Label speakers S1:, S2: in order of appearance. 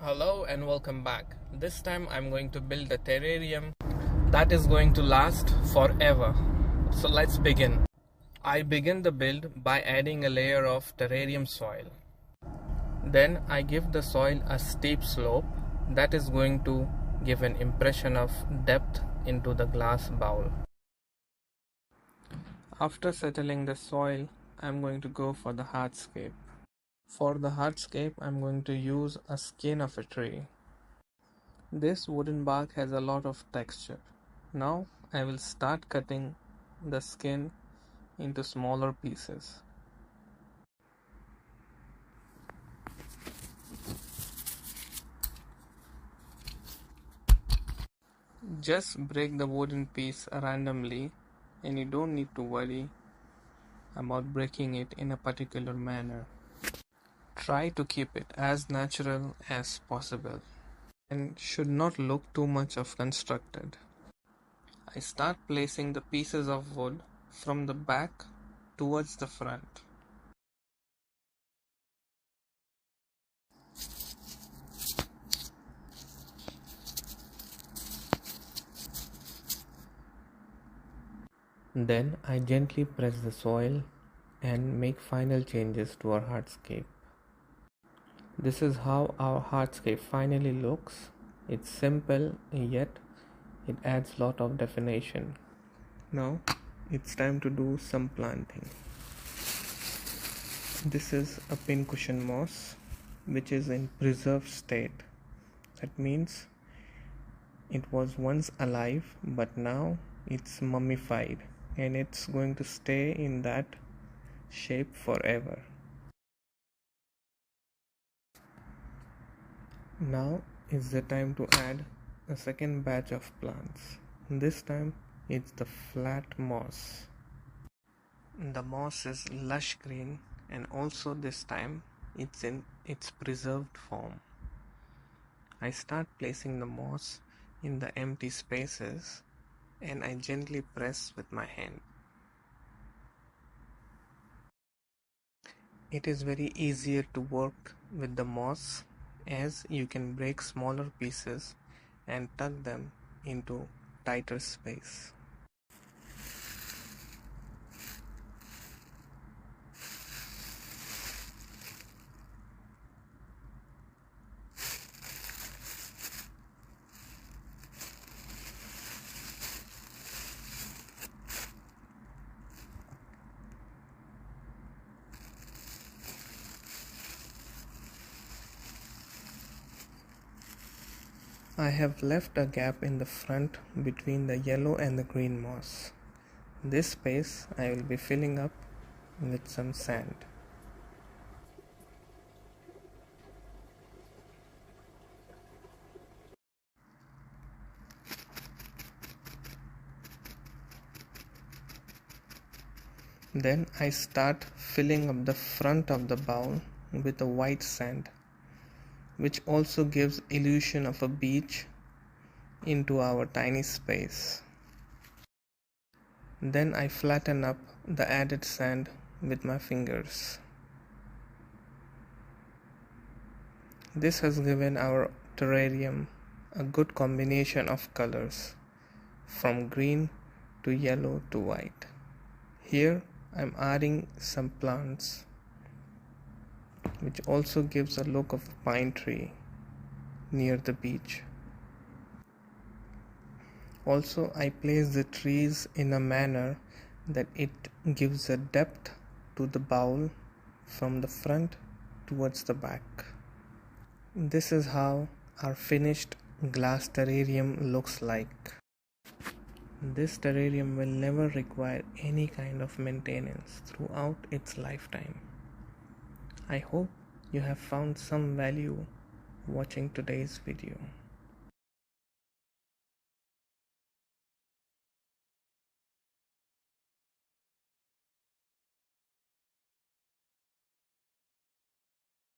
S1: Hello and welcome back. This time I'm going to build a terrarium that is going to last forever. So let's begin. I begin the build by adding a layer of terrarium soil. Then I give the soil a steep slope that is going to give an impression of depth into the glass bowl. After settling the soil, I'm going to go for the hardscape. For the hardscape, I'm going to use a skin of a tree. This wooden bark has a lot of texture. Now I will start cutting the skin into smaller pieces. Just break the wooden piece randomly, and you don't need to worry about breaking it in a particular manner. Try to keep it as natural as possible and should not look too much of constructed. I start placing the pieces of wood from the back towards the front. Then I gently press the soil and make final changes to our hardscape. This is how our hardscape finally looks. It's simple, yet it adds lot of definition. Now it's time to do some planting. This is a pincushion moss which is in preserved state. That means it was once alive but now it's mummified and it's going to stay in that shape forever. Now is the time to add a second batch of plants. This time it's the flat moss. The moss is lush green and also this time it's in its preserved form. I start placing the moss in the empty spaces and I gently press with my hand. It is very easier to work with the moss as you can break smaller pieces and tuck them into tighter space. I have left a gap in the front between the yellow and the green moss. This space I will be filling up with some sand. Then I start filling up the front of the bowl with the white sand, which also gives illusion of a beach into our tiny space. Then I flatten up the added sand with my fingers. This has given our terrarium a good combination of colors, from green to yellow to white. Here I am adding some plants which also gives a look of a pine tree near the beach. Also, I place the trees in a manner that it gives a depth to the bowl from the front towards the back. This is how our finished glass terrarium looks like. This terrarium will never require any kind of maintenance throughout its lifetime. I hope you have found some value watching today's video.